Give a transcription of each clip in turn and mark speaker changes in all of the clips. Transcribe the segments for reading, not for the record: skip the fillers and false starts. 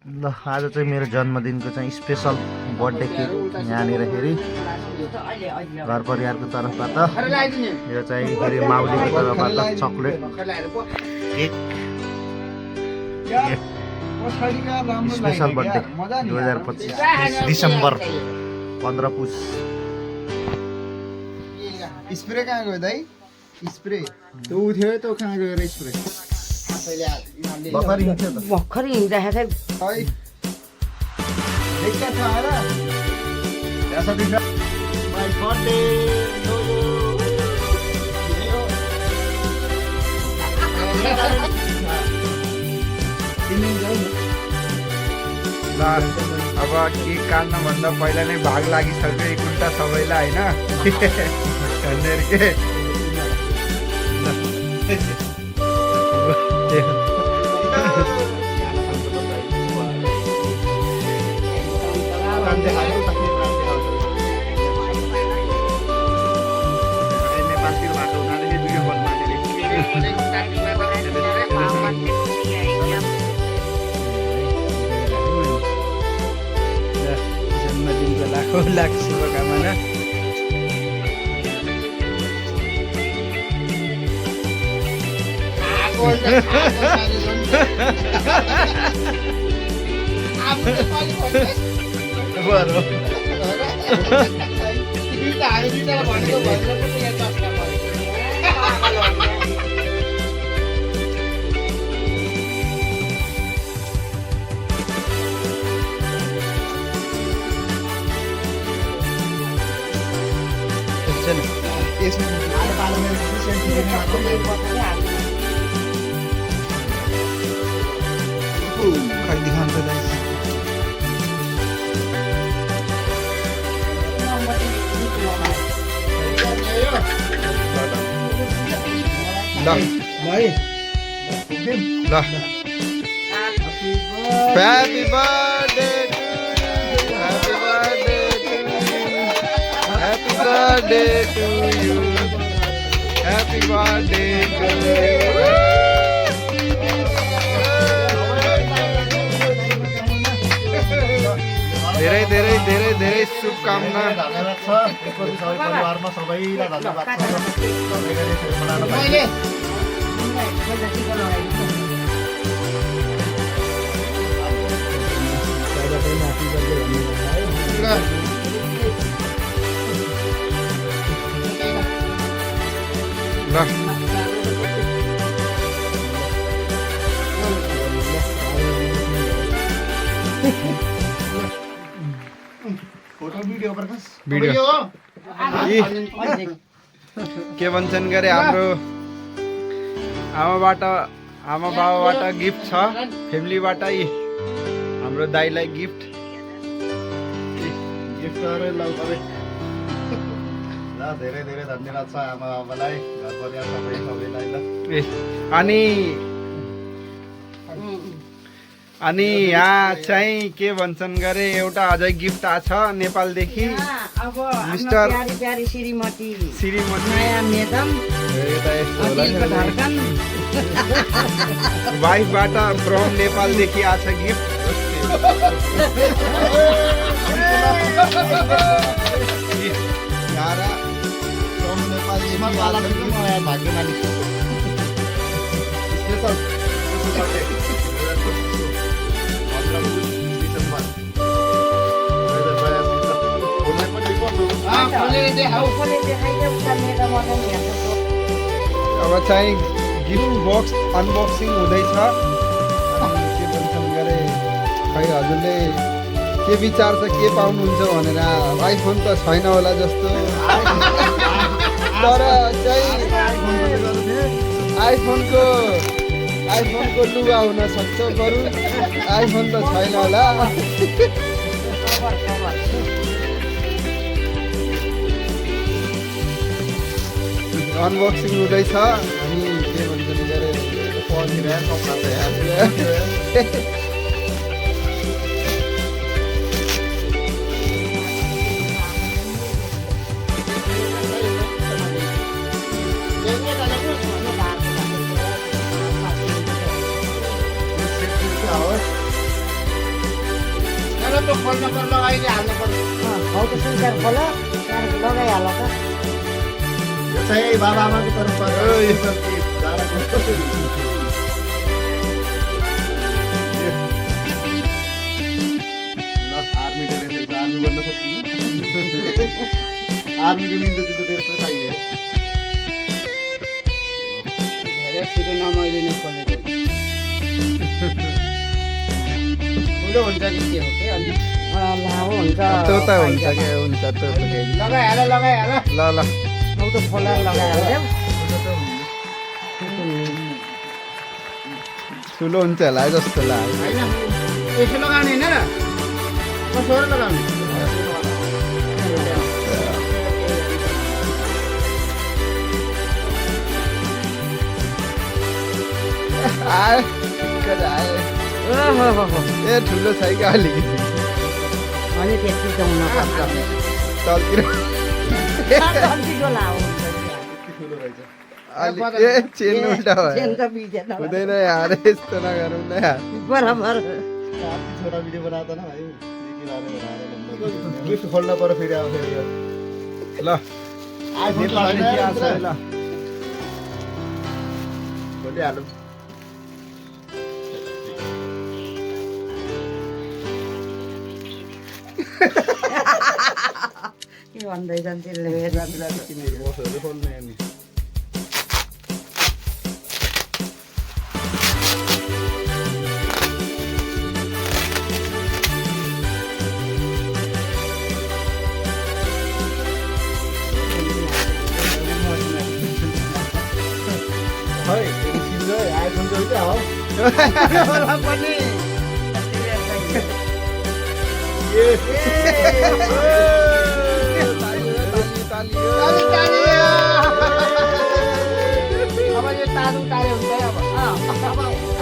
Speaker 1: ल आज चाहिँ मेरो जन्मदिनको चाहिँ स्पेसल बर्थडे केक यहाँनिर फेरि घर परिवारको तर्फबाट यो चाहिँ फेरि माउलीको तर्फबाट chocolate cake special birthday 2025 December 15 पुस।
Speaker 2: स्प्रे कहाँ गयो दाइ? स्प्रे त्यो उ थियो त्यो कहाँ गयो र स्प्रे?
Speaker 3: भर्खर हिँड्दाखेरि
Speaker 2: खै देखा छ आएर
Speaker 1: My birthday
Speaker 4: ल अब केक काट्नुभन्दा पहिला नै भाग लागिसक्यो एक उल्टा सबैलाई होइन के
Speaker 1: नेपालतिर भएको हुनाले भिडियो कल
Speaker 4: जन्मदिनको लाखौँ लाख शुभकामना।
Speaker 2: खै दिखान्छ दाइ
Speaker 4: ल
Speaker 2: भाइ
Speaker 4: ल Happy birthday to you. Happy birthday to you. Happy birthday to you. धेरै धेरै धेरै धेरै शुभकामना।
Speaker 1: धन्यवाद छ त्यसपछि सबै परिवारमा सबैलाई धन्यवाद छ सबैले यसरी मनाउन पाइले।
Speaker 4: ल
Speaker 1: फोटो भिडियो प्रकाश
Speaker 4: भिडियो के भन्छन् गरे हाम्रो आमा बाबाबाट गिफ्ट छ फ्यामिलीबाट हाम्रो दाइलाई गिफ्ट
Speaker 1: गिफ्ट गरेर ल धेरै धेरै धन्यवाद छ आमा बाबालाई घर परिवार सबैलाई ल।
Speaker 4: अनि यहाँ चाहिँ के भन्छन् गरे एउटा अझै गिफ्ट आछ नेपालदेखि मिस्टर
Speaker 3: श्रीमती
Speaker 4: श्रीमती
Speaker 3: नयाँ मेडम
Speaker 4: वाइफबाट फ्रम नेपालदेखि आछ गिफ्ट।
Speaker 1: भाग्यमानी
Speaker 4: अब चाहिँ गिफ्ट बक्स अनबक्सिङ हुँदैछ। के भन्छन् गरे खै हजुरले के विचार छ के पाउनुहुन्छ भनेर आइफोन त छैन होला जस्तो तर चाहिँ आइफोनको लुगा हुन सक्छ बरु आइफोन त छैन होला। अनबक्सिङ हुँदैछ अनि के भन्छन् गरे
Speaker 2: त्यो खोल्नु पर्छ लगाइले हाल्नु पर्छ
Speaker 3: हौ त सुइटर खोल त्यहाँदेखि लगाइहाल त
Speaker 1: यो चाहिँ बाबाआमाको तर्फबाट आर्मीको निम्ति त त्यस्तो चाहियो
Speaker 2: धेरै छिटो नमैले नै खोलेको ठुलो हुन्छ कि के हो के अलि
Speaker 3: लामो हुन्छ
Speaker 4: त्यो त हुन्छ के हुन्छ त्यो त केही
Speaker 2: लगाइहाल
Speaker 4: ल ल
Speaker 3: हौ त खोला लगाइहाल्छौ
Speaker 4: ठुलो हुन्छ होला है जस्तो लाग्यो
Speaker 2: होइन यसो लगाउने होइन र कसो लगाउने
Speaker 4: आयो ठिक्क आयो
Speaker 3: ओहो
Speaker 4: ए ठुलो छ कि अलिकति
Speaker 3: अनि त्यति जाउन पर्छ
Speaker 4: तलतिर
Speaker 3: कतिको लामो हुन्छ
Speaker 4: अलि ए चेन उल्टा भयो
Speaker 3: चेन त बिजेन
Speaker 4: हुँदैन यार यस्तो नगरौँ न यार
Speaker 3: बराबर
Speaker 1: छोटा भिडियो बनाउँदा न भाइ गिफ्ट खोल्न पर्यो फेरि अब फेरि यो
Speaker 4: ल
Speaker 1: आइफोन
Speaker 4: नेपाली के आछ
Speaker 1: लगाएर
Speaker 4: ल
Speaker 1: खोलिहालौँ
Speaker 3: के भन्दैछन् त्यसले
Speaker 1: बसहरू खोल्ने अनि खै आइफोन चाहिँ क्या हो
Speaker 2: अब यो तालु तारे हुन्छ है अब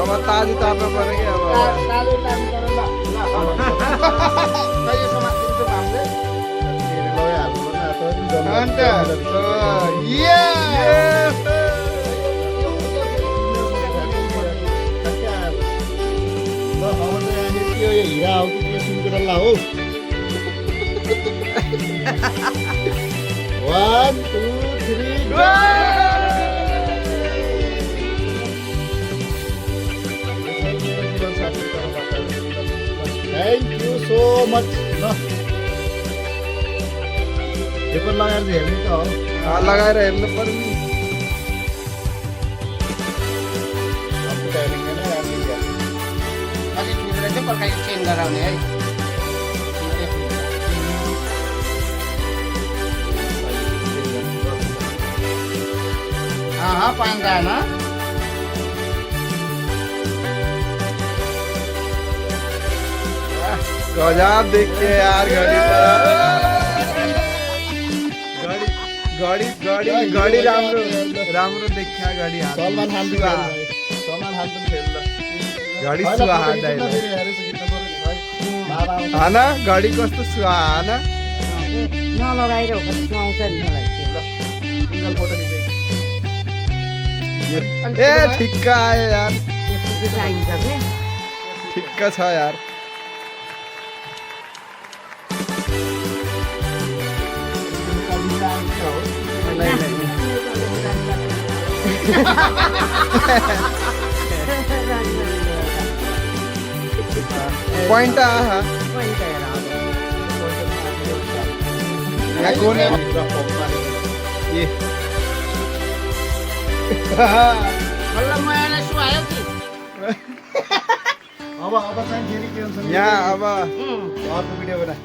Speaker 4: अब ताजी तार्नु पर्यो कि अब
Speaker 2: तालु तार्नु पर्यो ल यो समातिन्छ हामीले
Speaker 4: अन्त
Speaker 1: हिरा हो कि सुनकुरल्ला हो 1 2 3 थ्याङ्क यू सो मच ल यो पनि लगाएर चाहिँ हेर्ने त हो
Speaker 4: लगाएर हेर्नु पर्यो नि
Speaker 2: अलिक ठुलो चाहिँ पकाइ चेन्ज गराउने है पाइँदैन
Speaker 4: गजब देख के यार घडी राम्रो राम्रो देखिया घडी
Speaker 1: सलमान खान सलमान खान पनि खेल्दा
Speaker 4: घडी सुहाउँदा हाना घडी कस्तो सुहाना
Speaker 3: नलगाएर हो भने सुहाउँछ नि मलाई
Speaker 1: सिंगल फोटो
Speaker 4: ए ठिक्क आयो यार
Speaker 3: त्यस्तो चाहिन्छ के
Speaker 4: ठिक्क छ यार पॉइंट आहा यहाँ कौन है ये
Speaker 2: बल्ल मलाई सुहायो कि
Speaker 1: अब चाहिँ फेरि के हुन्छ
Speaker 4: यहाँ अब
Speaker 1: अर्को भिडियो बना